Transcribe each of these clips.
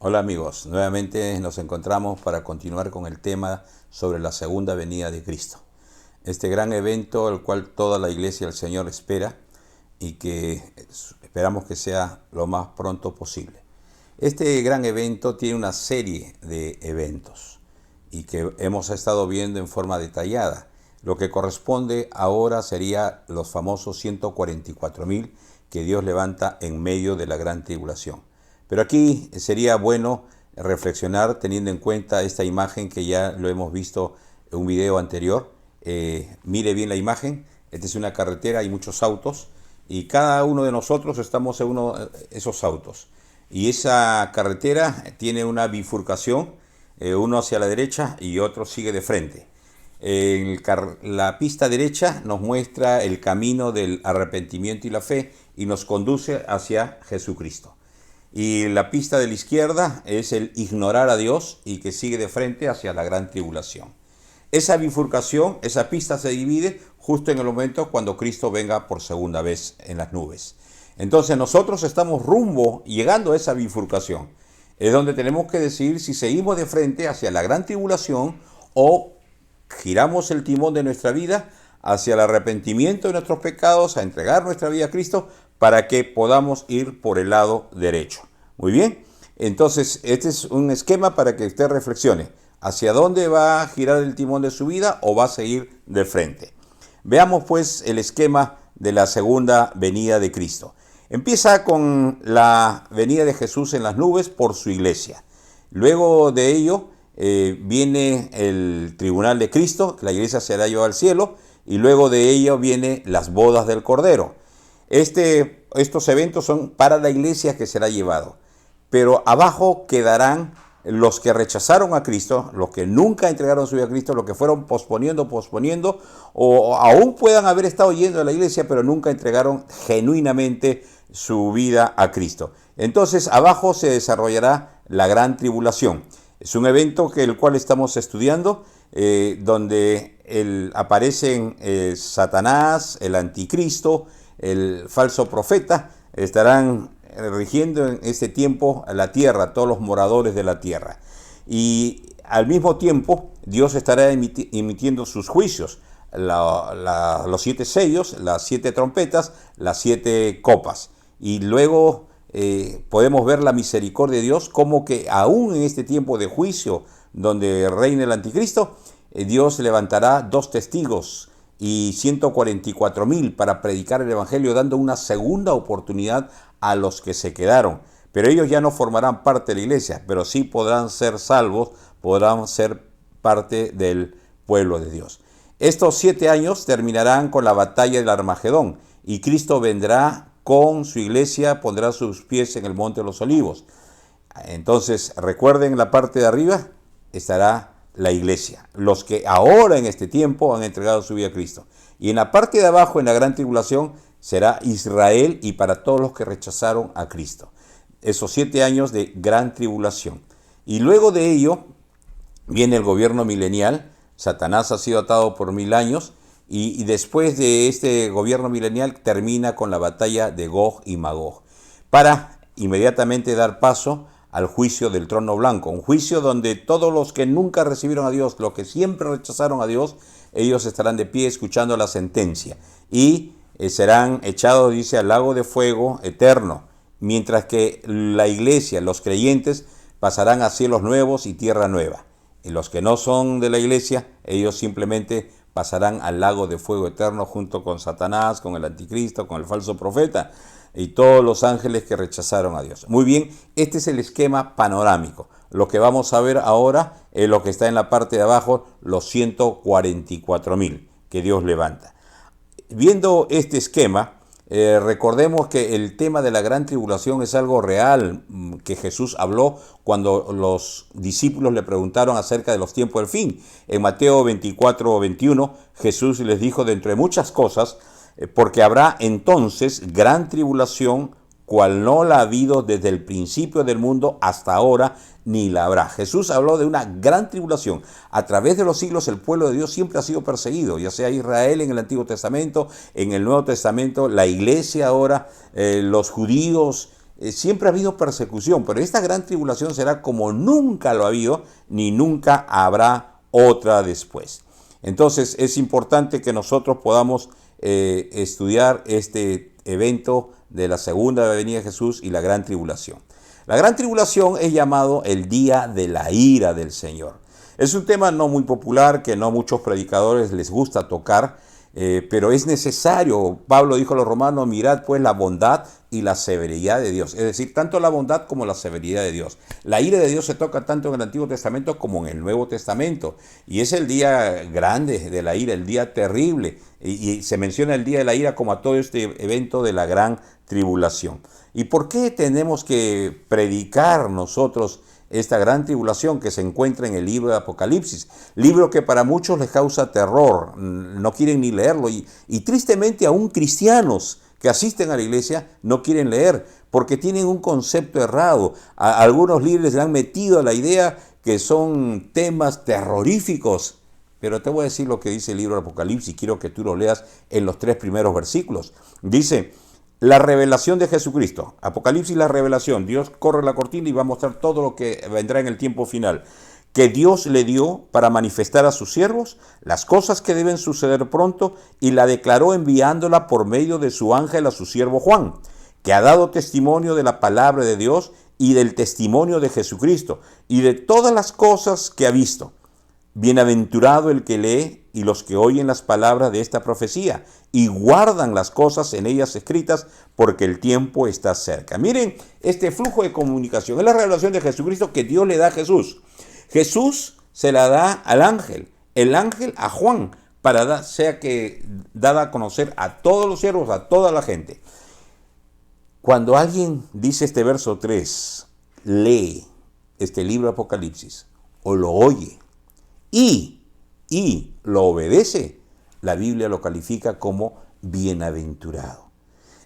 Hola amigos, nuevamente nos encontramos para continuar con el tema sobre la segunda venida de Cristo. Este gran evento el cual toda la iglesia del Señor espera y que esperamos que sea lo más pronto posible. Este gran evento tiene una serie de eventos y que hemos estado viendo en forma detallada. Lo que corresponde ahora sería los famosos 144,000 que Dios levanta en medio de la gran tribulación. Pero aquí sería bueno reflexionar teniendo en cuenta esta imagen que ya lo hemos visto en un video anterior. Mire bien la imagen. Esta es una carretera, hay muchos autos y cada uno de nosotros estamos en uno de esos autos. Y esa carretera tiene una bifurcación, uno hacia la derecha y otro sigue de frente. La pista derecha nos muestra el camino del arrepentimiento y la fe y nos conduce hacia Jesucristo. Y la pista de la izquierda es el ignorar a Dios y que sigue de frente hacia la gran tribulación. Esa bifurcación, esa pista se divide justo en el momento cuando Cristo venga por segunda vez en las nubes. Entonces nosotros estamos llegando a esa bifurcación. Es donde tenemos que decidir si seguimos de frente hacia la gran tribulación o giramos el timón de nuestra vida hacia el arrepentimiento de nuestros pecados, a entregar nuestra vida a Cristo para que podamos ir por el lado derecho. Muy bien, entonces este es un esquema para que usted reflexione. ¿Hacia dónde va a girar el timón de su vida o va a seguir de frente? Veamos pues el esquema de la segunda venida de Cristo. Empieza con la venida de Jesús en las nubes por su iglesia. Luego de ello viene el tribunal de Cristo, la iglesia será llevada al cielo, y luego de ello viene las bodas del Cordero. Estos eventos son para la iglesia que será llevado, pero abajo quedarán los que rechazaron a Cristo, los que nunca entregaron su vida a Cristo, los que fueron posponiendo, o aún puedan haber estado yendo a la iglesia, pero nunca entregaron genuinamente su vida a Cristo. Entonces abajo se desarrollará la gran tribulación. Es un evento el cual estamos estudiando, donde aparecen Satanás, el anticristo, el falso profeta, estarán rigiendo en este tiempo a la tierra, todos los moradores de la tierra. Y al mismo tiempo Dios estará emitiendo sus juicios, los 7 sellos, las 7 trompetas, las 7 copas. Y luego podemos ver la misericordia de Dios, como que aún en este tiempo de juicio donde reina el anticristo, Dios levantará 2 testigos y 144,000 para predicar el evangelio, dando una segunda oportunidad a los que se quedaron. Pero ellos ya no formarán parte de la iglesia, pero sí podrán ser salvos, podrán ser parte del pueblo de Dios. Estos 7 años terminarán con la batalla del Armagedón y Cristo vendrá con su iglesia, pondrá sus pies en el monte de los olivos. Entonces recuerden, la parte de arriba estará la iglesia, los que ahora en este tiempo han entregado su vida a Cristo. Y en la parte de abajo, en la gran tribulación, será Israel y para todos los que rechazaron a Cristo. Esos 7 años de gran tribulación. Y luego de ello viene el gobierno milenial. Satanás ha sido atado por 1000 años y después de este gobierno milenial termina con la batalla de Gog y Magog para inmediatamente dar paso al juicio del trono blanco, un juicio donde todos los que nunca recibieron a Dios, los que siempre rechazaron a Dios, ellos estarán de pie escuchando la sentencia y serán echados, dice, al lago de fuego eterno, mientras que la iglesia, los creyentes, pasarán a cielos nuevos y tierra nueva. Y los que no son de la iglesia, ellos simplemente pasarán al lago de fuego eterno junto con Satanás, con el anticristo, con el falso profeta y todos los ángeles que rechazaron a Dios. Muy bien, este es el esquema panorámico. Lo que vamos a ver ahora es lo que está en la parte de abajo, los 144,000 que Dios levanta. Viendo este esquema, recordemos que el tema de la gran tribulación es algo real que Jesús habló cuando los discípulos le preguntaron acerca de los tiempos del fin. En Mateo 24:21, Jesús les dijo, de entre muchas cosas, porque habrá entonces gran tribulación, cual no la ha habido desde el principio del mundo hasta ahora, ni la habrá. Jesús habló de una gran tribulación. A través de los siglos el pueblo de Dios siempre ha sido perseguido, ya sea Israel en el Antiguo Testamento, en el Nuevo Testamento, la iglesia ahora, los judíos, siempre ha habido persecución, pero esta gran tribulación será como nunca lo ha habido, ni nunca habrá otra después. Entonces es importante que nosotros podamos estudiar este evento de la segunda venida de Jesús y la gran tribulación. La gran tribulación es llamado el día de la ira del Señor. Es un tema no muy popular, que no a muchos predicadores les gusta tocar, pero es necesario. Pablo dijo a los romanos: mirad pues la bondad y la severidad de Dios. Es decir, tanto la bondad como la severidad de Dios. La ira de Dios se toca tanto en el Antiguo Testamento como en el Nuevo Testamento. Y es el día grande de la ira, el día terrible. Y se menciona el día de la ira como a todo este evento de la gran tribulación. ¿Y por qué tenemos que predicar nosotros esta gran tribulación que se encuentra en el libro de Apocalipsis? Libro que para muchos les causa terror, no quieren ni leerlo, y tristemente aún cristianos que asisten a la iglesia no quieren leer porque tienen un concepto errado. A algunos líderes le han metido la idea que son temas terroríficos. Pero te voy a decir lo que dice el libro de Apocalipsis, quiero que tú lo leas en los 3 primeros versículos. Dice: la revelación de Jesucristo. Apocalipsis, la revelación. Dios corre la cortina y va a mostrar todo lo que vendrá en el tiempo final. Que Dios le dio para manifestar a sus siervos las cosas que deben suceder pronto, y la declaró enviándola por medio de su ángel a su siervo Juan, que ha dado testimonio de la palabra de Dios y del testimonio de Jesucristo y de todas las cosas que ha visto. Bienaventurado el que lee y los que oyen las palabras de esta profecía y guardan las cosas en ellas escritas, porque el tiempo está cerca. Miren este flujo de comunicación. Es la revelación de Jesucristo que Dios le da a Jesús. Jesús se la da al ángel, el ángel a Juan, para dada a conocer a todos los siervos, a toda la gente. Cuando alguien dice este verso 3, lee este libro de Apocalipsis, o lo oye, y lo obedece, la Biblia lo califica como bienaventurado.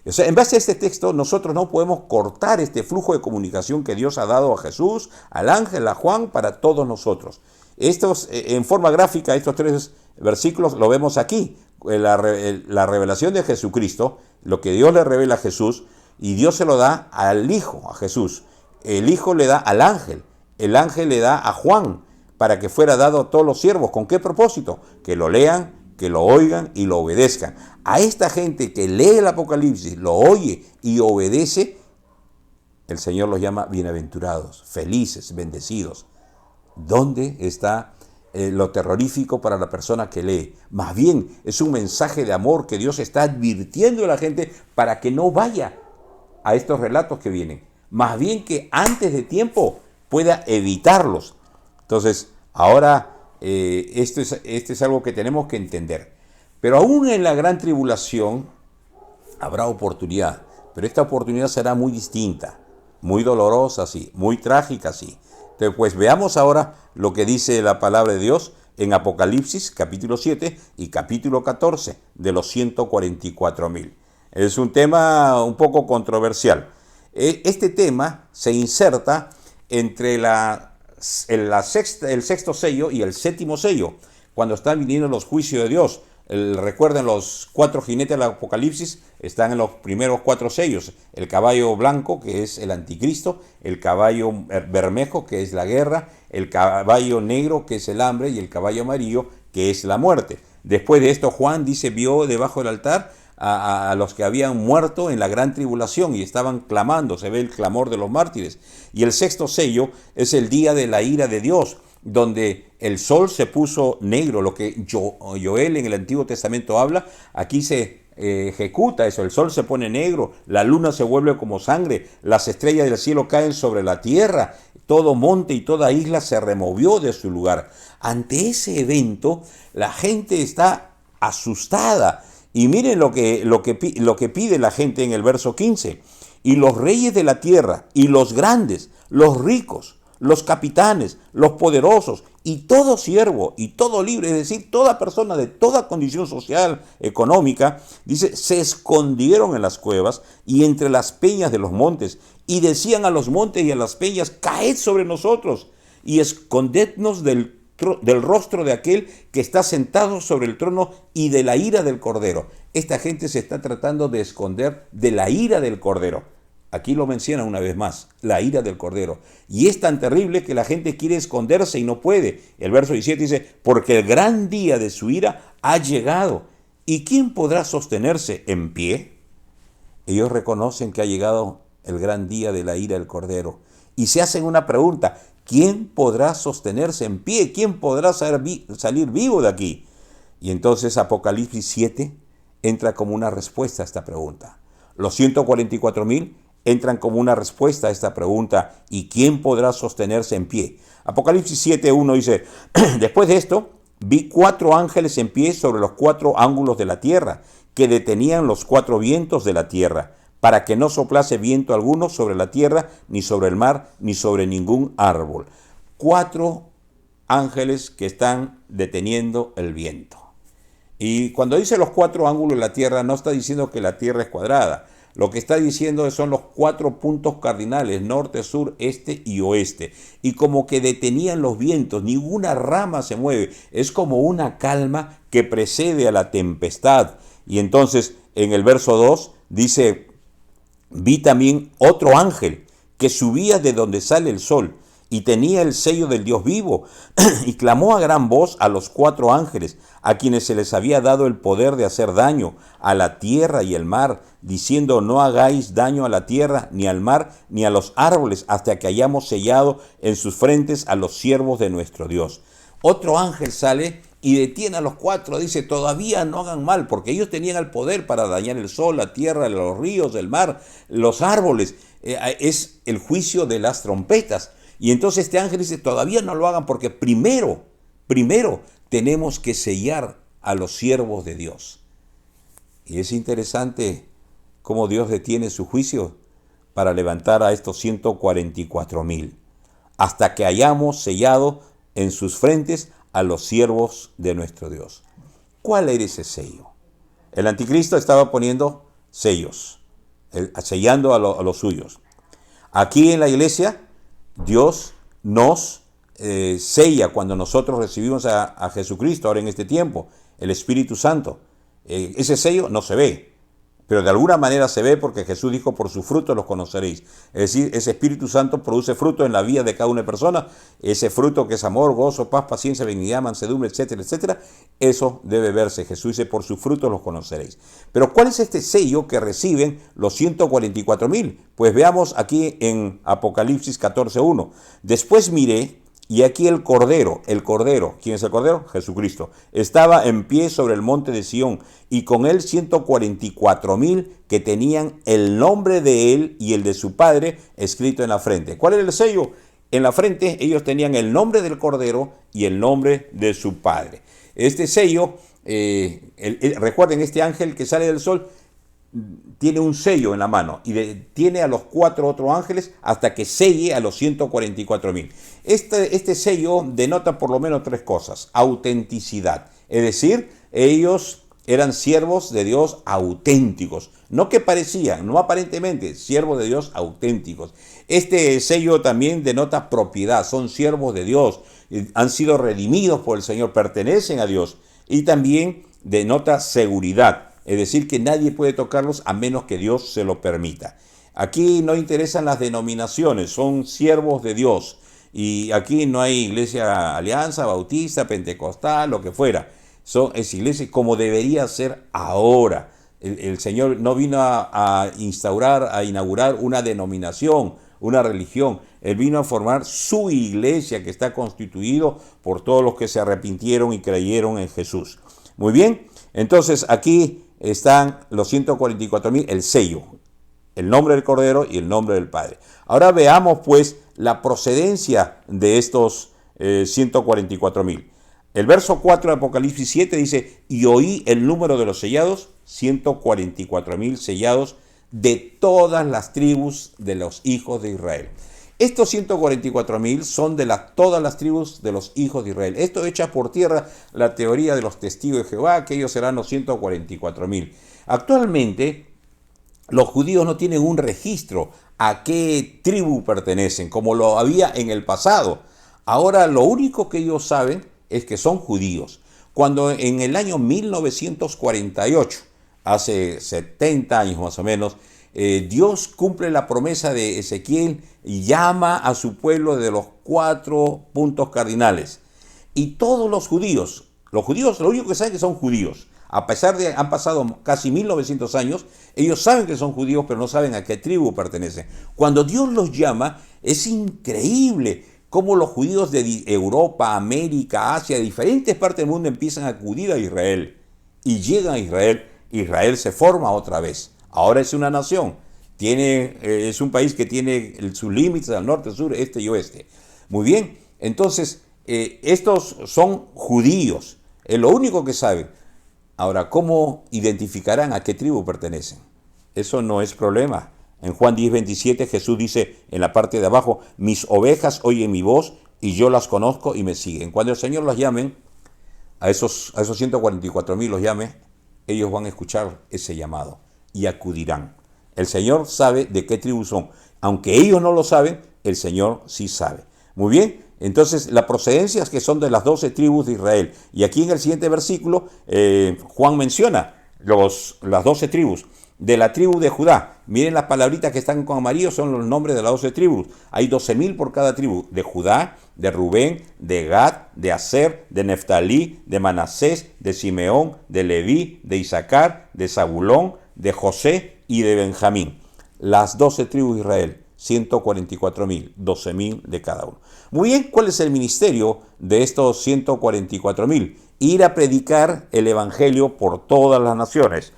O sea, en base a este texto, nosotros no podemos cortar este flujo de comunicación que Dios ha dado a Jesús, al ángel, a Juan, para todos nosotros. Estos, en forma gráfica, estos 3 versículos lo vemos aquí. La revelación de Jesucristo, lo que Dios le revela a Jesús, y Dios se lo da al Hijo, a Jesús. El Hijo le da al ángel, el ángel le da a Juan, para que fuera dado a todos los siervos. ¿Con qué propósito? Que lo lean, que lo oigan y lo obedezcan. A esta gente que lee el Apocalipsis, lo oye y obedece, el Señor los llama bienaventurados, felices, bendecidos. ¿Dónde está lo terrorífico para la persona que lee? Más bien es un mensaje de amor que Dios está advirtiendo a la gente para que no vaya a estos relatos que vienen. Más bien que antes de tiempo pueda evitarlos. Entonces, ahora esto es algo que tenemos que entender. Pero aún en la gran tribulación habrá oportunidad, pero esta oportunidad será muy distinta, muy dolorosa, sí, muy trágica, sí. Entonces, pues veamos ahora lo que dice la palabra de Dios en Apocalipsis, capítulo 7 y capítulo 14, de los 144,000. Es un tema un poco controversial. Este tema se inserta entre el sexto sello y el séptimo sello, cuando están viniendo los juicios de Dios. Recuerden, los 4 jinetes del Apocalipsis están en los primeros 4 sellos. El caballo blanco, que es el anticristo, el caballo bermejo, que es la guerra, el caballo negro, que es el hambre, y el caballo amarillo, que es la muerte. Después de esto, Juan vio debajo del altar a los que habían muerto en la gran tribulación y estaban clamando. Se ve el clamor de los mártires. Y el sexto sello es el día de la ira de Dios, donde el sol se puso negro, lo que Joel en el Antiguo Testamento habla. Aquí se ejecuta eso: el sol se pone negro, la luna se vuelve como sangre, las estrellas del cielo caen sobre la tierra, todo monte y toda isla se removió de su lugar. Ante ese evento, la gente está asustada. Y miren lo que pide la gente en el verso 15. Y los reyes de la tierra, y los grandes, los ricos, los capitanes, los poderosos, y todo siervo, y todo libre, es decir, toda persona de toda condición social, económica, dice, se escondieron en las cuevas y entre las peñas de los montes, y decían a los montes y a las peñas: caed sobre nosotros, y escondednos del rostro de aquel que está sentado sobre el trono y de la ira del Cordero. Esta gente se está tratando de esconder de la ira del Cordero. Aquí lo menciona una vez más, la ira del Cordero. Y es tan terrible que la gente quiere esconderse y no puede. El verso 17 dice, porque el gran día de su ira ha llegado. ¿Y quién podrá sostenerse en pie? Ellos reconocen que ha llegado el gran día de la ira del Cordero. Y se hacen una pregunta, ¿quién podrá sostenerse en pie? ¿Quién podrá salir vivo de aquí? Y entonces Apocalipsis 7 entra como una respuesta a esta pregunta. Los 144,000 entran como una respuesta a esta pregunta, ¿y quién podrá sostenerse en pie? Apocalipsis 7:1 dice, después de esto, vi 4 ángeles en pie sobre los 4 ángulos de la tierra, que detenían los 4 vientos de la tierra, para que no soplase viento alguno sobre la tierra, ni sobre el mar, ni sobre ningún árbol. 4 ángeles que están deteniendo el viento. Y cuando dice los 4 ángulos de la tierra, no está diciendo que la tierra es cuadrada. Lo que está diciendo son los 4 puntos cardinales, norte, sur, este y oeste. Y como que detenían los vientos, ninguna rama se mueve. Es como una calma que precede a la tempestad. Y entonces en el verso 2 dice, vi también otro ángel que subía de donde sale el sol y tenía el sello del Dios vivo y clamó a gran voz a los 4 ángeles, a quienes se les había dado el poder de hacer daño a la tierra y el mar, diciendo, no hagáis daño a la tierra, ni al mar, ni a los árboles, hasta que hayamos sellado en sus frentes a los siervos de nuestro Dios. Otro ángel sale y detiene a los 4, dice, todavía no hagan mal, porque ellos tenían el poder para dañar el sol, la tierra, los ríos, el mar, los árboles. Es el juicio de las trompetas. Y entonces este ángel dice, todavía no lo hagan, porque primero tenemos que sellar a los siervos de Dios. Y es interesante cómo Dios detiene su juicio para levantar a estos 144,000, hasta que hayamos sellado en sus frentes a los siervos de nuestro Dios. ¿Cuál era ese sello? El anticristo estaba poniendo sellos, sellando a los suyos. Aquí en la iglesia, Dios nos sella cuando nosotros recibimos a Jesucristo, ahora en este tiempo, el Espíritu Santo. Ese sello no se ve, pero de alguna manera se ve porque Jesús dijo, por su fruto los conoceréis. Es decir, ese Espíritu Santo produce fruto en la vida de cada una persona. Ese fruto que es amor, gozo, paz, paciencia, benignidad, mansedumbre, etcétera, etcétera. Eso debe verse. Jesús dice, por su fruto los conoceréis. Pero ¿cuál es este sello que reciben los 144,000? Pues veamos aquí en Apocalipsis 14:1. Después miré, y aquí el Cordero, ¿quién es el Cordero? Jesucristo, estaba en pie sobre el monte de Sión, y con él 144,000 que tenían el nombre de él y el de su Padre escrito en la frente. ¿Cuál era el sello? En la frente ellos tenían el nombre del Cordero y el nombre de su Padre. Este sello, recuerden, este ángel que sale del sol tiene un sello en la mano y detiene a los 4 otros ángeles hasta que selle a los 144,000. Este sello denota por lo menos 3 cosas. Autenticidad, es decir, ellos eran siervos de Dios auténticos, no que parecían, no aparentemente, siervos de Dios auténticos. Este sello también denota propiedad, son siervos de Dios, han sido redimidos por el Señor, pertenecen a Dios, y también denota seguridad. Es decir, que nadie puede tocarlos a menos que Dios se lo permita. Aquí no interesan las denominaciones, son siervos de Dios. Y aquí no hay iglesia alianza, bautista, pentecostal, lo que fuera. Es iglesia como debería ser ahora. El Señor no vino a inaugurar una denominación, una religión. Él vino a formar su iglesia que está constituido por todos los que se arrepintieron y creyeron en Jesús. Muy bien, entonces aquí están los 144,000, el sello, el nombre del Cordero y el nombre del Padre. Ahora veamos pues la procedencia de estos 144,000. El verso 4 de Apocalipsis 7 dice, y oí el número de los sellados, 144,000 sellados de todas las tribus de los hijos de Israel. Estos 144,000 son de todas las tribus de los hijos de Israel. Esto echa por tierra la teoría de los testigos de Jehová, que ellos serán los 144,000. Actualmente, los judíos no tienen un registro a qué tribu pertenecen, como lo había en el pasado. Ahora, lo único que ellos saben es que son judíos. Cuando en el año 1948, hace 70 años más o menos, Dios cumple la promesa de Ezequiel y llama a su pueblo de los 4 puntos cardinales. Y todos los judíos lo único que saben que son judíos. A pesar de han pasado casi 1900 años, ellos saben que son judíos, pero no saben a qué tribu pertenecen. Cuando Dios los llama, es increíble cómo los judíos de Europa, América, Asia, de diferentes partes del mundo empiezan a acudir a Israel. Y llegan a Israel, Israel se forma otra vez. Ahora es una nación. Es un país que tiene sus límites al norte, sur, este y oeste. Muy bien, entonces estos son judíos. Es lo único que saben. Ahora, ¿cómo identificarán a qué tribu pertenecen? Eso no es problema. En Juan 10:27 Jesús dice en la parte de abajo, mis ovejas oyen mi voz y yo las conozco y me siguen. Cuando el Señor los llamen, a esos 144,000 los llame, ellos van a escuchar ese llamado y acudirán. El Señor sabe de qué tribu son. Aunque ellos no lo saben, el Señor sí sabe. Muy bien, entonces las procedencias que son de las 12 tribus de Israel. Y aquí en el siguiente versículo, Juan menciona las 12 tribus. De la tribu de Judá, miren las palabritas que están con amarillo, son los nombres de las 12 tribus. Hay 12,000 por cada tribu. De Judá, de Rubén, de Gad, de Aser, de Neftalí, de Manasés, de Simeón, de Leví, de Isaacar, de Zabulón, de José y de Benjamín. Las 12 tribus de Israel, 144,000, 12,000 de cada uno. Muy bien, ¿cuál es el ministerio de estos 144,000? Ir a predicar el evangelio por todas las naciones.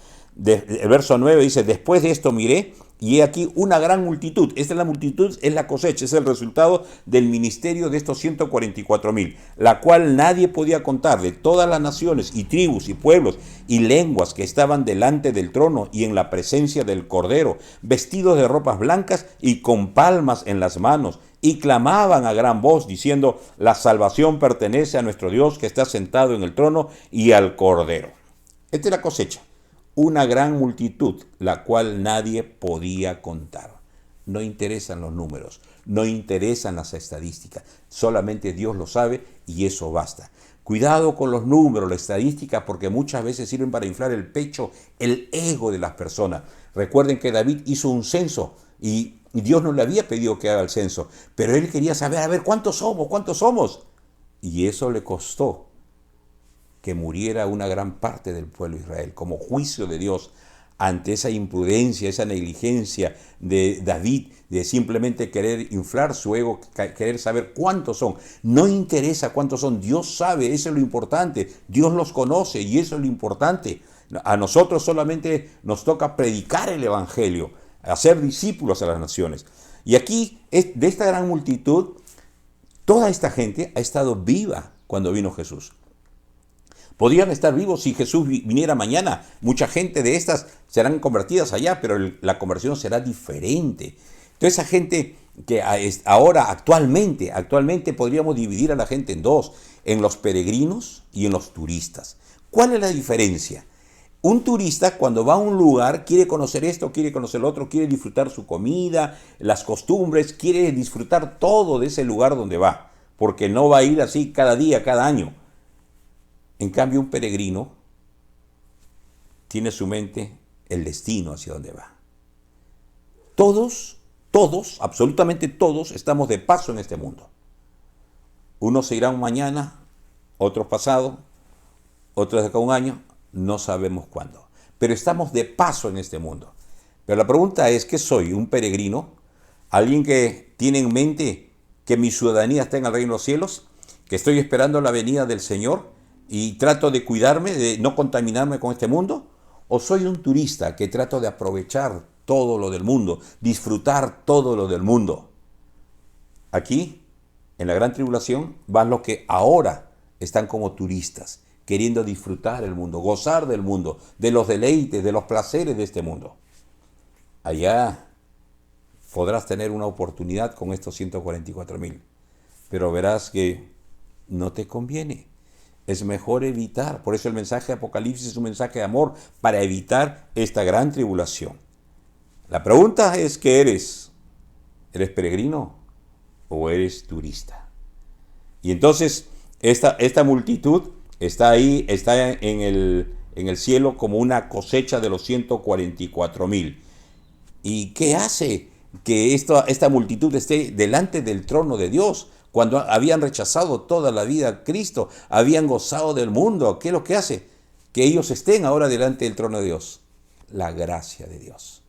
El verso 9 dice, después de esto miré y he aquí una gran multitud. Esta es la multitud, es la cosecha, es el resultado del ministerio de estos 144,000, la cual nadie podía contar, de todas las naciones y tribus y pueblos y lenguas que estaban delante del trono y en la presencia del Cordero, vestidos de ropas blancas y con palmas en las manos, y clamaban a gran voz diciendo, la salvación pertenece a nuestro Dios que está sentado en el trono y al Cordero. Esta es la cosecha. Una gran multitud, la cual nadie podía contar. No interesan los números, no interesan las estadísticas, solamente Dios lo sabe y eso basta. Cuidado con los números, la estadística, porque muchas veces sirven para inflar el pecho, el ego de las personas. Recuerden que David hizo un censo y Dios no le había pedido que haga el censo, pero él quería saber, a ver, ¿cuántos somos? Y eso le costó que muriera una gran parte del pueblo de Israel, como juicio de Dios ante esa imprudencia, esa negligencia de David, de simplemente querer inflar su ego, querer saber cuántos son. No interesa cuántos son, Dios sabe, eso es lo importante, Dios los conoce y eso es lo importante. A nosotros solamente nos toca predicar el evangelio, hacer discípulos a las naciones. Y aquí, de esta gran multitud, toda esta gente ha estado viva cuando vino Jesús. Podrían estar vivos si Jesús viniera mañana. Mucha gente de estas serán convertidas allá, pero la conversión será diferente. Entonces, esa gente que ahora, actualmente podríamos dividir a la gente en dos, en los peregrinos y en los turistas. ¿Cuál es la diferencia? Un turista cuando va a un lugar quiere conocer esto, quiere conocer lo otro, quiere disfrutar su comida, las costumbres, quiere disfrutar todo de ese lugar donde va, porque no va a ir así cada día, cada año. En cambio, un peregrino tiene en su mente el destino hacia donde va. Todos, absolutamente todos, estamos de paso en este mundo. Unos se irán mañana, otros pasado, otros de acá a un año, no sabemos cuándo. Pero estamos de paso en este mundo. Pero la pregunta es, ¿qué soy? ¿Un peregrino? ¿Alguien que tiene en mente que mi ciudadanía está en el reino de los cielos? ¿Que estoy esperando la venida del Señor? ¿Y trato de cuidarme, de no contaminarme con este mundo? ¿O soy un turista que trato de aprovechar todo lo del mundo, disfrutar todo lo del mundo? Aquí, en la gran tribulación, van los que ahora están como turistas, queriendo disfrutar el mundo, gozar del mundo, de los deleites, de los placeres de este mundo. Allá podrás tener una oportunidad con estos 144,000, pero verás que no te conviene. Es mejor evitar. Por eso el mensaje de Apocalipsis es un mensaje de amor para evitar esta gran tribulación. La pregunta es, ¿qué eres? ¿Eres peregrino o eres turista? Y entonces esta multitud está ahí, está en el cielo como una cosecha de los 144,000. ¿Y qué hace que esta multitud esté delante del trono de Dios? Cuando habían rechazado toda la vida a Cristo, habían gozado del mundo. ¿Qué es lo que hace? Que ellos estén ahora delante del trono de Dios. La gracia de Dios,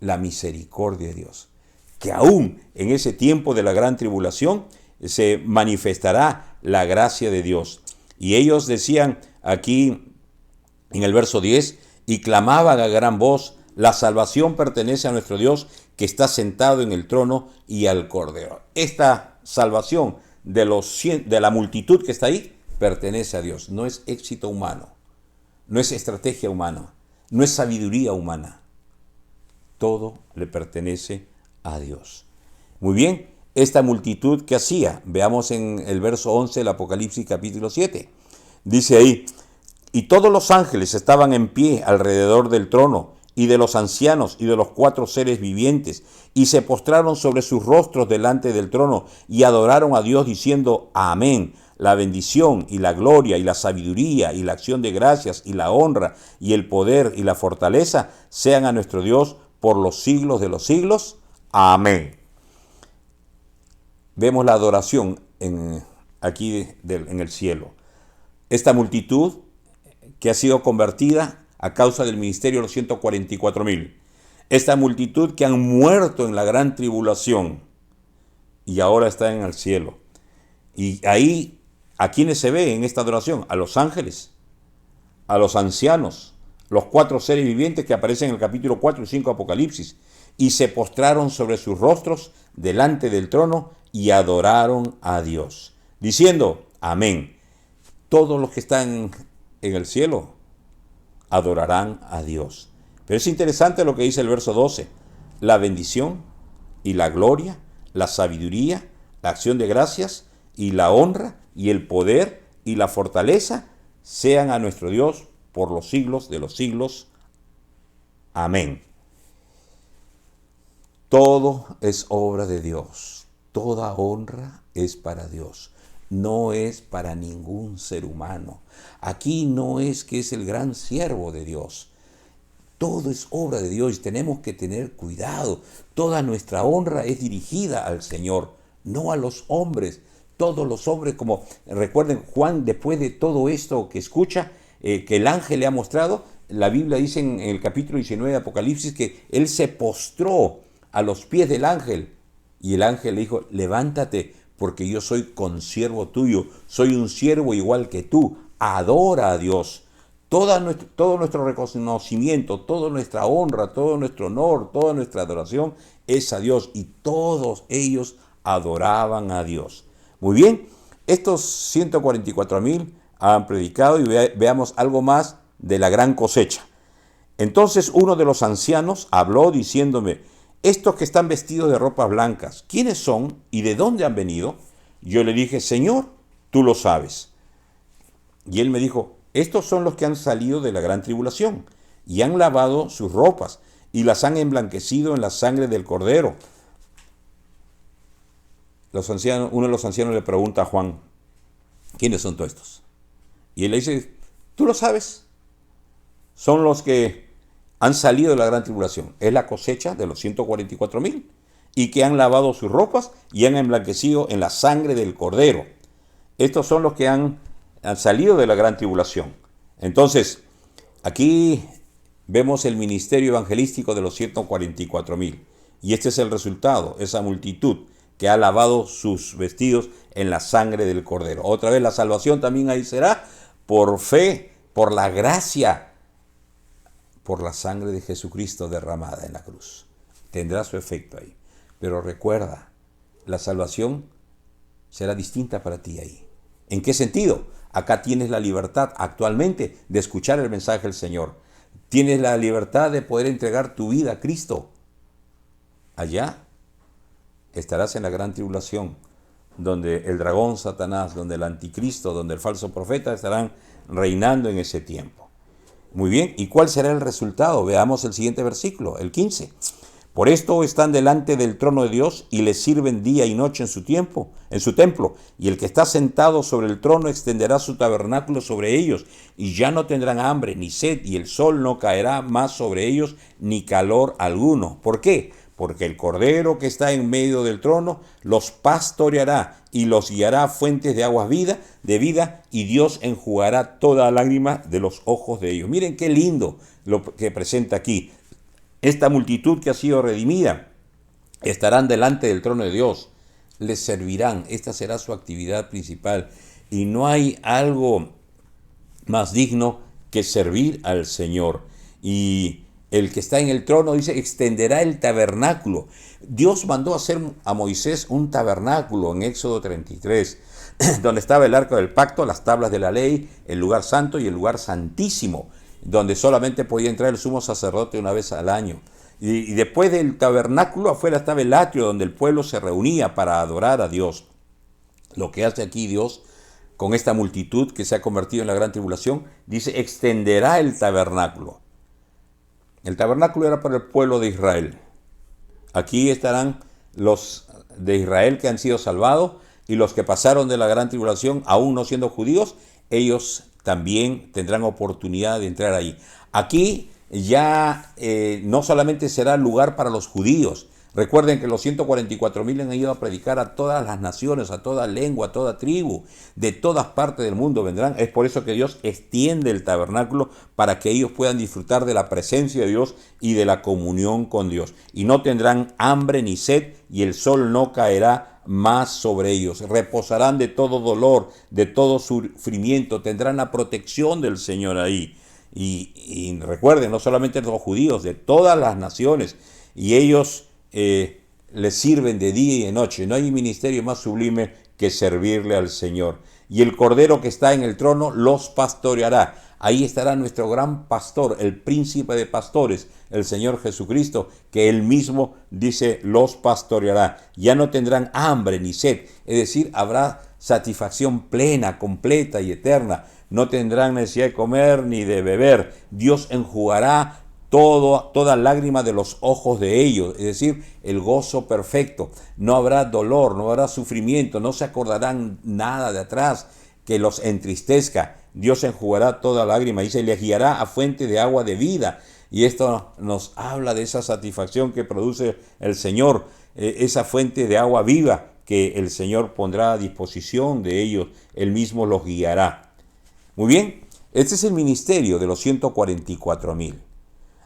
la misericordia de Dios. Que aún en ese tiempo de la gran tribulación se manifestará la gracia de Dios. Y ellos decían aquí en el verso 10, y clamaban a gran voz, la salvación pertenece a nuestro Dios que está sentado en el trono y al Cordero. Esta salvación de la multitud que está ahí pertenece a Dios. No es éxito humano, no es estrategia humana, no es sabiduría humana. Todo le pertenece a Dios. Muy bien, esta multitud que hacía, veamos en el verso 11 del Apocalipsis capítulo 7. Dice ahí, y todos los ángeles estaban en pie alrededor del trono, y de los ancianos y de los 4 seres vivientes, y se postraron sobre sus rostros delante del trono, y adoraron a Dios diciendo, amén. La bendición y la gloria y la sabiduría y la acción de gracias y la honra y el poder y la fortaleza sean a nuestro Dios por los siglos de los siglos. Amén. Vemos la adoración aquí en el cielo. Esta multitud que ha sido convertida a causa del ministerio de los 144,000. Esta multitud que han muerto en la gran tribulación y ahora están en el cielo. Y ahí, ¿a quiénes se ve en esta adoración? A los ángeles, a los ancianos, los 4 seres vivientes que aparecen en el capítulo 4 y 5 de Apocalipsis. Y se postraron sobre sus rostros delante del trono y adoraron a Dios, diciendo, amén. Todos los que están en el cielo adorarán a Dios. Pero es interesante lo que dice el verso 12. La bendición y la gloria, la sabiduría, la acción de gracias y la honra y el poder y la fortaleza sean a nuestro Dios por los siglos de los siglos. Amén. Todo es obra de Dios. Toda honra es para Dios. No es para ningún ser humano. Aquí no es que es el gran siervo de Dios. Todo es obra de Dios y tenemos que tener cuidado. Toda nuestra honra es dirigida al Señor, no a los hombres. Todos los hombres, como recuerden Juan, después de todo esto que escucha, que el ángel le ha mostrado, la Biblia dice en el capítulo 19 de Apocalipsis que él se postró a los pies del ángel y el ángel le dijo, levántate porque yo soy consiervo tuyo, soy un siervo igual que tú, adora a Dios. Todo nuestro reconocimiento, toda nuestra honra, todo nuestro honor, toda nuestra adoración es a Dios y todos ellos adoraban a Dios. Muy bien, estos 144,000 han predicado y veamos algo más de la gran cosecha. Entonces uno de los ancianos habló diciéndome, estos que están vestidos de ropas blancas, ¿quiénes son y de dónde han venido? Yo le dije, Señor, tú lo sabes. Y él me dijo, estos son los que han salido de la gran tribulación y han lavado sus ropas y las han emblanquecido en la sangre del Cordero. Uno de los ancianos le pregunta a Juan, ¿quiénes son todos estos? Y él le dice, tú lo sabes. Son los que han salido de la gran tribulación. Es la cosecha de los 144,000 y que han lavado sus ropas y han emblanquecido en la sangre del Cordero. Estos son los que han salido de la gran tribulación. Entonces, aquí vemos el ministerio evangelístico de los 144,000. Y este es el resultado, esa multitud que ha lavado sus vestidos en la sangre del Cordero. Otra vez la salvación también ahí será por fe, por la gracia, por la sangre de Jesucristo derramada en la cruz. Tendrá su efecto ahí. Pero recuerda, la salvación será distinta para ti ahí. ¿En qué sentido? Acá tienes la libertad actualmente de escuchar el mensaje del Señor. Tienes la libertad de poder entregar tu vida a Cristo. Allá estarás en la gran tribulación, donde el dragón Satanás, donde el anticristo, donde el falso profeta estarán reinando en ese tiempo. Muy bien, ¿y cuál será el resultado? Veamos el siguiente versículo, el 15. Por esto están delante del trono de Dios y le sirven día y noche en su templo. Y el que está sentado sobre el trono extenderá su tabernáculo sobre ellos, y ya no tendrán hambre ni sed, y el sol no caerá más sobre ellos, ni calor alguno. ¿Por qué? Porque el Cordero que está en medio del trono los pastoreará y los guiará a fuentes de aguas de vida, y Dios enjugará toda lágrima de los ojos de ellos. Miren qué lindo lo que presenta aquí. Esta multitud que ha sido redimida estarán delante del trono de Dios, les servirán, esta será su actividad principal. Y no hay algo más digno que servir al Señor. Y el que está en el trono, dice, extenderá el tabernáculo. Dios mandó hacer a Moisés un tabernáculo en Éxodo 33, donde estaba el arca del pacto, las tablas de la ley, el lugar santo y el lugar santísimo, donde solamente podía entrar el sumo sacerdote una vez al año. Y después del tabernáculo afuera estaba el atrio, donde el pueblo se reunía para adorar a Dios. Lo que hace aquí Dios con esta multitud que se ha convertido en la gran tribulación, dice, extenderá el tabernáculo. El tabernáculo era para el pueblo de Israel. Aquí estarán los de Israel que han sido salvados, y los que pasaron de la gran tribulación, aún no siendo judíos, ellos también tendrán oportunidad de entrar ahí. Aquí ya no solamente será lugar para los judíos. Recuerden que los 144,000 han ido a predicar a todas las naciones, a toda lengua, a toda tribu, de todas partes del mundo vendrán. Es por eso que Dios extiende el tabernáculo, para que ellos puedan disfrutar de la presencia de Dios y de la comunión con Dios. Y no tendrán hambre ni sed, y el sol no caerá más sobre ellos. Reposarán de todo dolor, de todo sufrimiento, tendrán la protección del Señor ahí. Y recuerden, no solamente los judíos, de todas las naciones, y ellos les sirven de día y de noche. No hay ministerio más sublime que servirle al Señor. Y el Cordero que está en el trono los pastoreará. Ahí estará nuestro gran pastor, el príncipe de pastores, el Señor Jesucristo, que él mismo dice los pastoreará. Ya no tendrán hambre ni sed, es decir, habrá satisfacción plena, completa y eterna. No tendrán necesidad de comer ni de beber. Dios enjugará toda lágrima de los ojos de ellos, es decir, el gozo perfecto. No habrá dolor, no habrá sufrimiento, no se acordarán nada de atrás que los entristezca. Dios enjugará toda lágrima y se les guiará a fuente de agua de vida. Y esto nos habla de esa satisfacción que produce el Señor, esa fuente de agua viva que el Señor pondrá a disposición de ellos, Él mismo los guiará. Muy bien, este es el ministerio de los 144,000.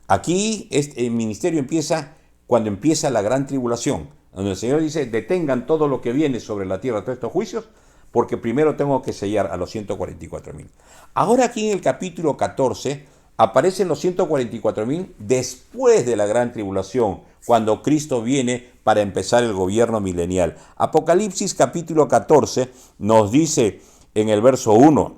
Aquí el ministerio empieza cuando empieza la gran tribulación, donde el Señor dice, detengan todo lo que viene sobre la tierra, todos estos juicios, porque primero tengo que sellar a los 144,000. Ahora aquí en el capítulo 14 aparecen los 144,000 después de la gran tribulación, cuando Cristo viene para empezar el gobierno milenial. Apocalipsis capítulo 14 nos dice en el verso 1,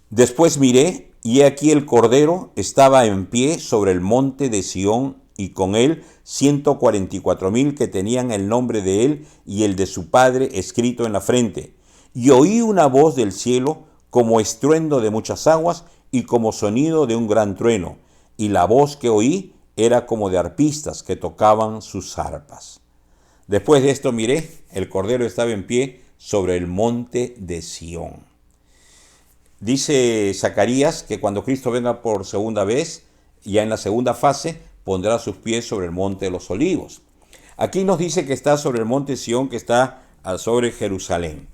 después miré, y he aquí el Cordero estaba en pie sobre el monte de Sión, y con él 144,000 que tenían el nombre de él y el de su Padre escrito en la frente. Y oí una voz del cielo como estruendo de muchas aguas y como sonido de un gran trueno. Y la voz que oí era como de arpistas que tocaban sus arpas. Después de esto miré, el Cordero estaba en pie sobre el monte de Sión. Dice Zacarías que cuando Cristo venga por segunda vez, ya en la segunda fase, pondrá sus pies sobre el monte de los olivos. Aquí nos dice que está sobre el monte Sión, que está sobre Jerusalén.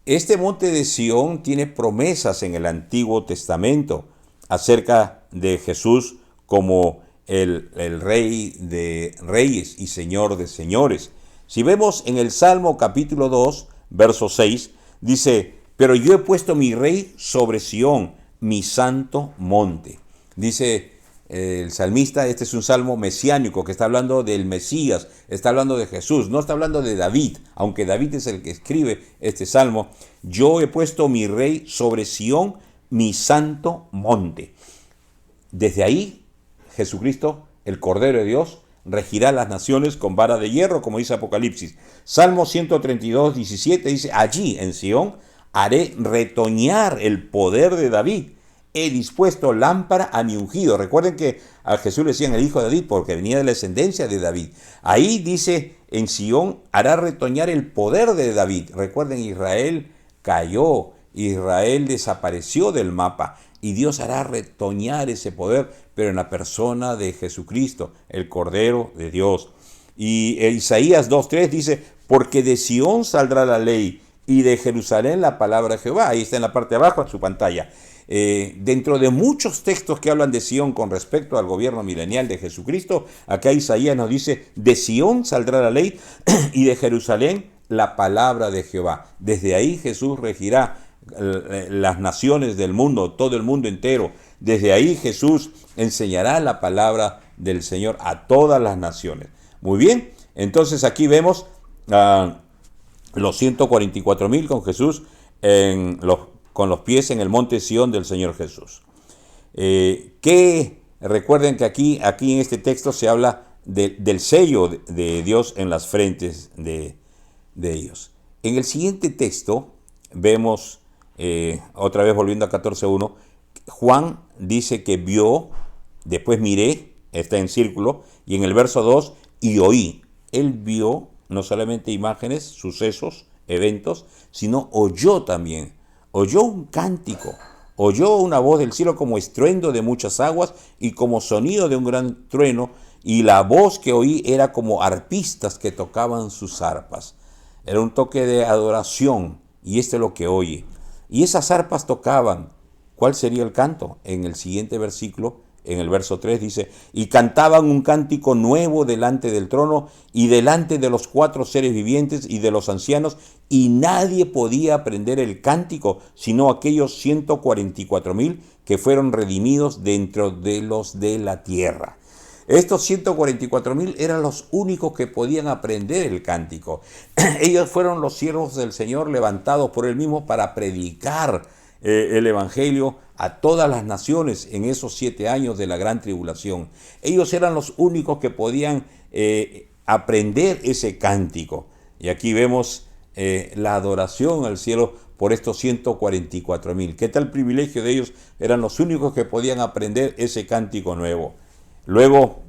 Este monte de Sión tiene promesas en el Antiguo Testamento acerca de Jesús como el Rey de Reyes y Señor de Señores. Si vemos en el Salmo capítulo 2, verso 6, dice, pero yo he puesto mi Rey sobre Sión, mi santo monte. Dice el salmista, este es un salmo mesiánico que está hablando del Mesías, está hablando de Jesús, no está hablando de David, aunque David es el que escribe este salmo. Yo he puesto mi Rey sobre Sión, mi santo monte. Desde ahí, Jesucristo, el Cordero de Dios, regirá las naciones con vara de hierro, como dice Apocalipsis. Salmo 132, 17 dice, allí en Sión haré retoñar el poder de David. he dispuesto lámpara a mi ungido. Recuerden que a Jesús le decían el hijo de David porque venía de la descendencia de David. Ahí dice, en Sión hará retoñar el poder de David. Recuerden, Israel cayó, Israel desapareció del mapa y Dios hará retoñar ese poder, pero en la persona de Jesucristo, el Cordero de Dios. Y Isaías 2:3 dice, porque de Sión saldrá la ley y de Jerusalén la palabra de Jehová. Ahí está en la parte de abajo de su pantalla. Dentro de muchos textos que hablan de Sión con respecto al gobierno milenial de Jesucristo, acá Isaías nos dice, de Sión saldrá la ley y de Jerusalén la palabra de Jehová. Desde ahí Jesús regirá las naciones del mundo, todo el mundo entero. Desde ahí Jesús enseñará la palabra del Señor a todas las naciones. Muy bien, entonces aquí vemos los 144,000 con Jesús con los pies en el monte Sión del Señor Jesús. Recuerden que aquí en este texto se habla del sello de Dios en las frentes de ellos. En el siguiente texto vemos, otra vez volviendo a 14:1, Juan dice que vio, después miré, está en círculo, y en el verso 2, y oí. Él vio no solamente imágenes, sucesos, eventos, sino oyó también. Oyó un cántico, oyó una voz del cielo como estruendo de muchas aguas y como sonido de un gran trueno, y la voz que oí era como arpistas que tocaban sus arpas. Era un toque de adoración, y esto es lo que oye. Y esas arpas tocaban. ¿Cuál sería el canto? En el siguiente versículo, en el verso 3 dice, y cantaban un cántico nuevo delante del trono y delante de los 4 seres vivientes y de los ancianos, y nadie podía aprender el cántico, sino aquellos 144,000 que fueron redimidos dentro de los de la tierra. Estos 144,000 eran los únicos que podían aprender el cántico. Ellos fueron los siervos del Señor levantados por Él mismo para predicar el Evangelio a todas las naciones en esos 7 años de la gran tribulación. Ellos eran los únicos que podían aprender ese cántico. Y aquí vemos la adoración al cielo por estos 144,000. ¿Qué tal privilegio de ellos? Eran los únicos que podían aprender ese cántico nuevo. Luego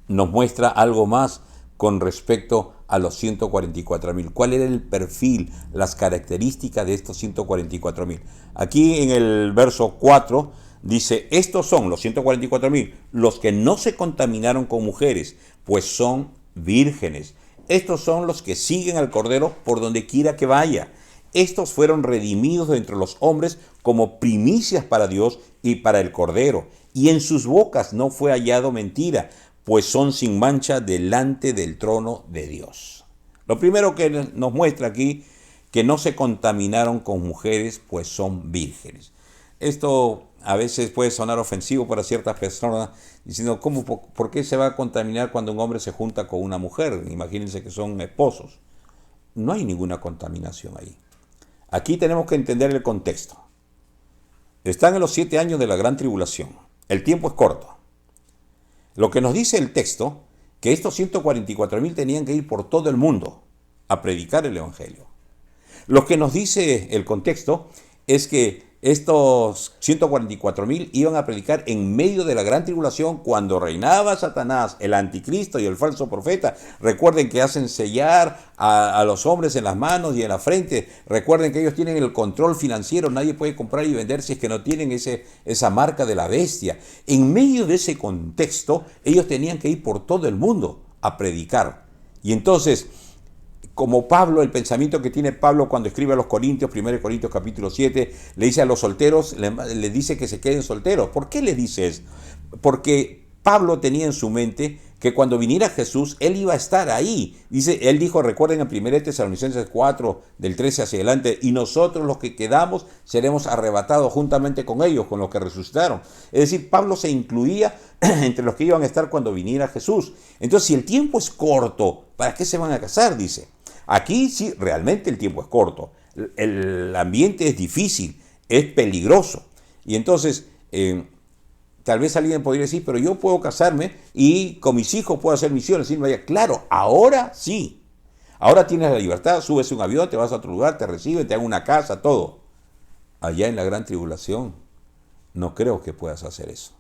nos muestra algo más con respecto a los 144,000. ¿Cuál era el perfil, las características de estos 144,000? Aquí en el verso 4 dice, estos son los 144,000, los que no se contaminaron con mujeres, pues son vírgenes. Estos son los que siguen al Cordero por donde quiera que vaya. Estos fueron redimidos de entre los hombres como primicias para Dios y para el Cordero. Y en sus bocas no fue hallado mentira, pues son sin mancha delante del trono de Dios. Lo primero que nos muestra aquí, que no se contaminaron con mujeres, pues son vírgenes. Esto a veces puede sonar ofensivo para ciertas personas, diciendo, ¿por qué se va a contaminar cuando un hombre se junta con una mujer? Imagínense que son esposos. No hay ninguna contaminación ahí. Aquí tenemos que entender el contexto. Están en los 7 años de la gran tribulación. El tiempo es corto. Lo que nos dice el texto, que estos 144,000 tenían que ir por todo el mundo a predicar el Evangelio. Lo que nos dice el contexto es que estos 144,000 iban a predicar en medio de la gran tribulación cuando reinaba Satanás, el anticristo y el falso profeta. Recuerden que hacen sellar a los hombres en las manos y en la frente. Recuerden que ellos tienen el control financiero. Nadie puede comprar y vender si es que no tienen esa marca de la bestia. En medio de ese contexto, ellos tenían que ir por todo el mundo a predicar. Y entonces, como Pablo, el pensamiento que tiene Pablo cuando escribe a los Corintios, 1 Corintios capítulo 7, le dice a los solteros, le dice que se queden solteros. ¿Por qué le dice eso? Porque Pablo tenía en su mente que cuando viniera Jesús, él iba a estar ahí. Él dijo, recuerden en 1 Tesalonicenses 4, del 13 hacia adelante, y nosotros los que quedamos seremos arrebatados juntamente con ellos, con los que resucitaron. Es decir, Pablo se incluía entre los que iban a estar cuando viniera Jesús. Entonces, si el tiempo es corto, ¿para qué se van a casar? Dice. Aquí sí, realmente el tiempo es corto. El ambiente es difícil, es peligroso. Y entonces, tal vez alguien podría decir, pero yo puedo casarme y con mis hijos puedo hacer misiones. Y vaya, claro, ahora sí. Ahora tienes la libertad, subes un avión, te vas a otro lugar, te reciben, te dan una casa, todo. Allá en la gran tribulación, No creo que puedas hacer eso.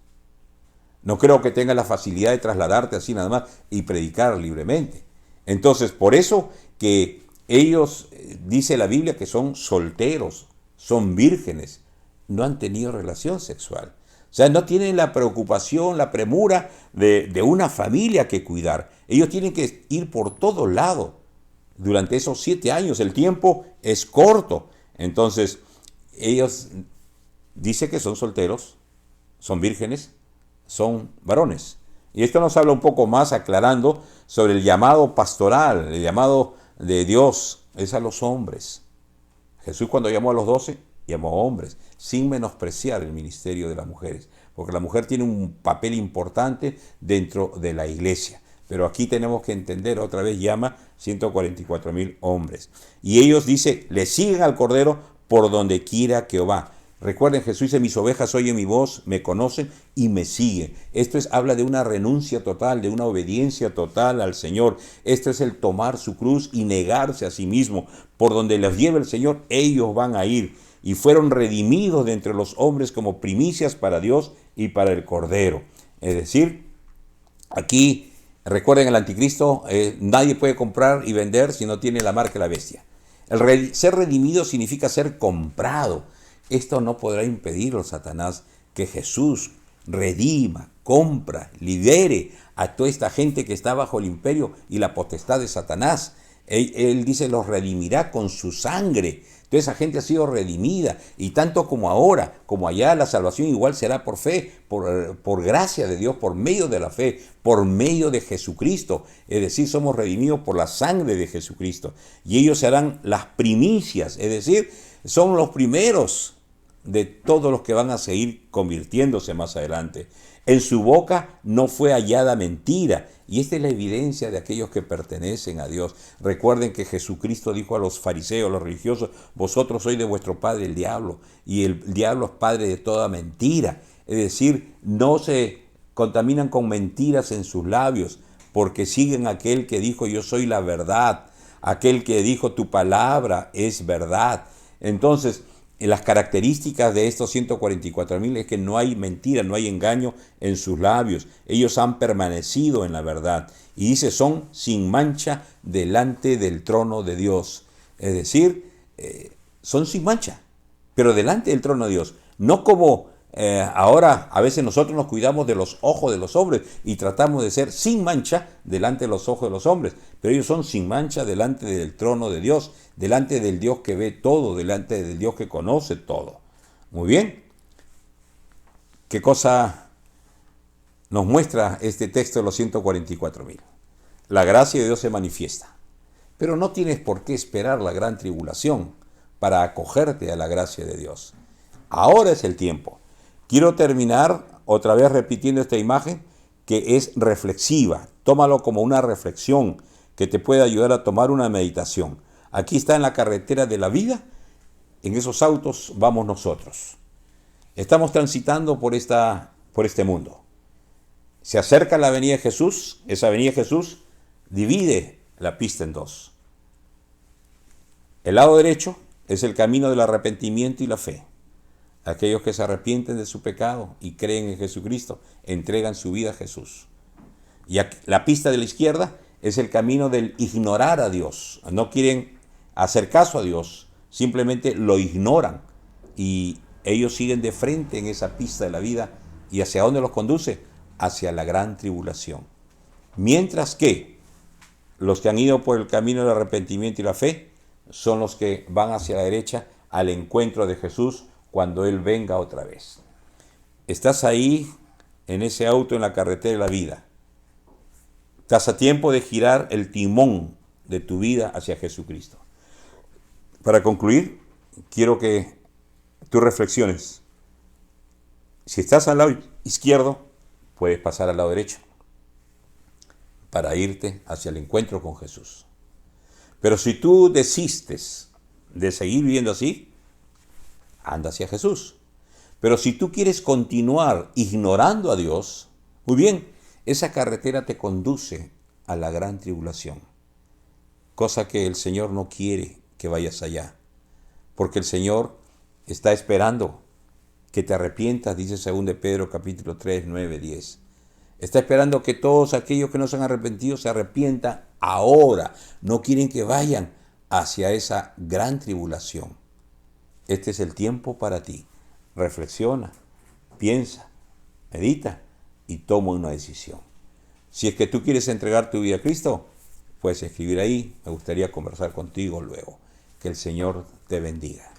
No creo que tengas la facilidad de trasladarte así nada más y predicar libremente. Entonces, por eso que ellos, dice la Biblia, que son solteros, son vírgenes, no han tenido relación sexual. O sea, no tienen la preocupación, la premura de una familia que cuidar. Ellos tienen que ir por todo lado. Durante esos 7 años el tiempo es corto. Entonces, ellos dice que son solteros, son vírgenes, son varones. Y esto nos habla un poco más aclarando sobre el llamado pastoral, el llamado de Dios es a los hombres. Jesús cuando llamó a los 12, llamó a hombres, sin menospreciar el ministerio de las mujeres, porque la mujer tiene un papel importante dentro de la iglesia. Pero aquí tenemos que entender, otra vez llama 144,000 hombres. Y ellos, dice, le siguen al Cordero por donde quiera que va. Recuerden, Jesús dice, mis ovejas oyen mi voz, me conocen y me siguen. Esto habla de una renuncia total, de una obediencia total al Señor. Esto es el tomar su cruz y negarse a sí mismo. Por donde les lleve el Señor, ellos van a ir. Y fueron redimidos de entre los hombres como primicias para Dios y para el Cordero. Es decir, aquí, recuerden el anticristo, nadie puede comprar y vender si no tiene la marca de la bestia. Ser redimido significa ser comprado. Esto no podrá impedirlo, Satanás, que Jesús redima, compra, libere a toda esta gente que está bajo el imperio y la potestad de Satanás. Él dice, los redimirá con su sangre. Toda esa gente ha sido redimida, y tanto como ahora, como allá, la salvación igual será por fe, por gracia de Dios, por medio de la fe, por medio de Jesucristo. Es decir, somos redimidos por la sangre de Jesucristo. Y ellos serán las primicias, es decir, son los primeros de todos los que van a seguir convirtiéndose más adelante. En su boca no fue hallada mentira. Y esta es la evidencia de aquellos que pertenecen a Dios. Recuerden que Jesucristo dijo a los fariseos, a los religiosos, vosotros sois de vuestro padre el diablo, y el diablo es padre de toda mentira. Es decir, no se contaminan con mentiras en sus labios, porque siguen aquel que dijo, yo soy la verdad, aquel que dijo, tu palabra es verdad. Entonces, las características de estos 144,000 es que no hay mentira, no hay engaño en sus labios. Ellos han permanecido en la verdad. Y dice, son sin mancha delante del trono de Dios. Es decir, son sin mancha, pero delante del trono de Dios. No como ahora a veces nosotros nos cuidamos de los ojos de los hombres y tratamos de ser sin mancha delante de los ojos de los hombres, pero ellos son sin mancha delante del trono de Dios, delante del Dios que ve todo, delante del Dios que conoce todo. Muy bien. ¿Qué cosa nos muestra este texto de los 144,000? La gracia de Dios se manifiesta, pero no tienes por qué esperar la gran tribulación para acogerte a la gracia de Dios. Ahora es el tiempo. Quiero terminar otra vez repitiendo esta imagen que es reflexiva. Tómalo como una reflexión que te puede ayudar a tomar una meditación. Aquí está en la carretera de la vida, en esos autos vamos nosotros. Estamos transitando por este mundo. Se acerca la avenida de Jesús, esa avenida de Jesús divide la pista en dos. El lado derecho es el camino del arrepentimiento y la fe. Aquellos que se arrepienten de su pecado y creen en Jesucristo, entregan su vida a Jesús. Y la pista de la izquierda es el camino del ignorar a Dios. No quieren hacer caso a Dios, simplemente lo ignoran. Y ellos siguen de frente en esa pista de la vida. ¿Y hacia dónde los conduce? Hacia la gran tribulación. Mientras que los que han ido por el camino del arrepentimiento y la fe son los que van hacia la derecha al encuentro de Jesús cuando Él venga otra vez. Estás ahí en ese auto en la carretera de la vida. Estás a tiempo de girar el timón de tu vida hacia Jesucristo. Para concluir, quiero que tú reflexiones. Si estás al lado izquierdo, puedes pasar al lado derecho para irte hacia el encuentro con Jesús. Pero si tú desistes de seguir viviendo así, anda hacia Jesús. Pero si tú quieres continuar ignorando a Dios, muy bien, esa carretera te conduce a la gran tribulación. Cosa que el Señor no quiere que vayas allá. Porque el Señor está esperando que te arrepientas, dice 2 de Pedro capítulo 3, 9, 10. Está esperando que todos aquellos que no se han arrepentido se arrepientan ahora. No quieren que vayan hacia esa gran tribulación. Este es el tiempo para ti. Reflexiona, piensa, medita y toma una decisión. Si es que tú quieres entregar tu vida a Cristo, puedes escribir ahí. Me gustaría conversar contigo luego. Que el Señor te bendiga.